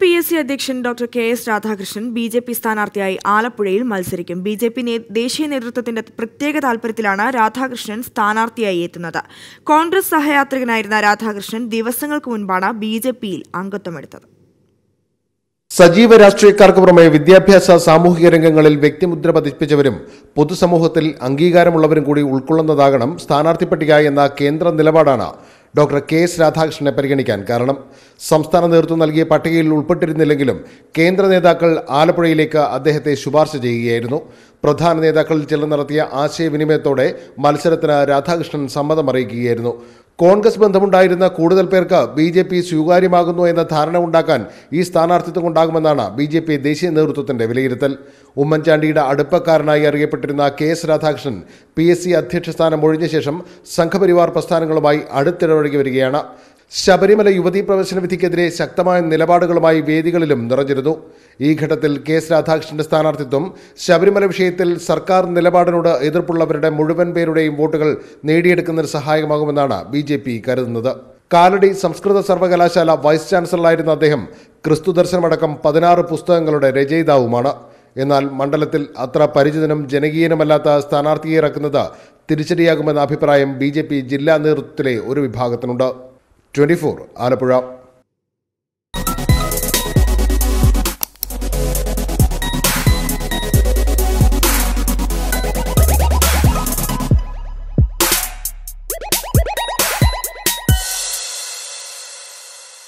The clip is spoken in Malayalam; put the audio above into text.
PSC അധ്യക്ഷൻ ഡോക്ടർ KS രാധാകൃഷ്ണൻ BJP സ്ഥാനാർത്ഥിയായി ആലപ്പുഴയിൽ മത്സരിക്കും. BJP ദേശീയ നേതൃത്വത്തിന്റെ പ്രത്യേക താൽപര്യത്തിലാണ് രാധാകൃഷ്ണൻ സ്ഥാനാർത്ഥിയായി എത്തുന്നത്. കോൺഗ്രസ് സഹയാത്രികനായിരുന്ന രാധാകൃഷ്ണൻ ദിവസങ്ങൾക്ക് മുൻപാണ് BJPയിൽ അംഗത്വമെടുത്തത്. സജീവ രാഷ്ട്രീയക്കാർക്ക് പുറമെ വിദ്യാഭ്യാസ സാമൂഹിക രംഗങ്ങളിൽ വ്യക്തിമുദ്ര പതിപ്പിച്ചവരും പൊതുസമൂഹത്തിൽ അംഗീകാരമുള്ളവരും കൂടി ഉൾക്കൊള്ളുന്നതാകണം സ്ഥാനാർത്ഥി പട്ടിക എന്ന കേന്ദ്ര നിലപാടാണ് ഡോക്ടർ KS രാധാകൃഷ്ണനെ പരിഗണിക്കാൻ കാരണം. സംസ്ഥാന നേതൃത്വം നൽകിയ പട്ടികയിൽ ഉൾപ്പെട്ടിരുന്നില്ലെങ്കിലും കേന്ദ്ര നേതാക്കൾ ആലപ്പുഴയിലേക്ക് അദ്ദേഹത്തെ ശുപാർശ ചെയ്യുകയായിരുന്നു. പ്രധാന നേതാക്കളിൽ ചിലർ നടത്തിയ ആശയവിനിമയത്തോടെ മത്സരത്തിന് രാധാകൃഷ്ണൻ സമ്മതം അറിയിക്കുകയായിരുന്നു. കോൺഗ്രസ് ബന്ധമുണ്ടായിരുന്ന കൂടുതൽ പേർക്ക് BJP സ്വീകാര്യമാകുന്നു എന്ന ധാരണ ഉണ്ടാക്കാൻ ഈ സ്ഥാനാർത്ഥിത്വം ഉണ്ടാകുമെന്നാണ് BJP ദേശീയ നേതൃത്വത്തിന്റെ വിലയിരുത്തൽ. ഉമ്മൻചാണ്ടിയുടെ അടുപ്പക്കാരനായി അറിയപ്പെട്ടിരുന്ന KS രാധാകൃഷ്ണൻ PSC അധ്യക്ഷ സ്ഥാനം ഒഴിഞ്ഞ ശേഷം സംഘപരിവാർ പ്രസ്ഥാനങ്ങളുമായി അടുത്തിടപഴകി വരികയാണ്. ശബരിമല യുവതീ പ്രവേശന വിധിക്കെതിരെ ശക്തമായ നിലപാടുകളുമായി വേദികളിലും നിറഞ്ഞിരുന്നു. ഈ ഘട്ടത്തിൽ KS രാധാകൃഷ്ണന്റെ സ്ഥാനാർത്ഥിത്വം ശബരിമല വിഷയത്തിൽ സർക്കാർ നിലപാടിനോട് എതിർപ്പുള്ളവരുടെ മുഴുവൻ പേരുടെയും വോട്ടുകൾ നേടിയെടുക്കുന്നതിന് സഹായകമാകുമെന്നാണ് BJP കരുതുന്നത്. കാലടി സംസ്കൃത സർവകലാശാല വൈസ് ചാൻസലറായിരുന്ന അദ്ദേഹം ക്രിസ്തു ദർശനമടക്കം 16 പുസ്തകങ്ങളുടെ രചയിതാവുമാണ്. എന്നാൽ മണ്ഡലത്തിൽ അത്ര പരിചിതനും ജനകീയനുമല്ലാത്ത സ്ഥാനാർത്ഥിയെ ഇറക്കുന്നത് തിരിച്ചടിയാകുമെന്ന അഭിപ്രായം BJP ജില്ലാ നേതൃത്വത്തിലെ ഒരു വിഭാഗത്തിനുണ്ട്. 24 ആലപ്പുഴ.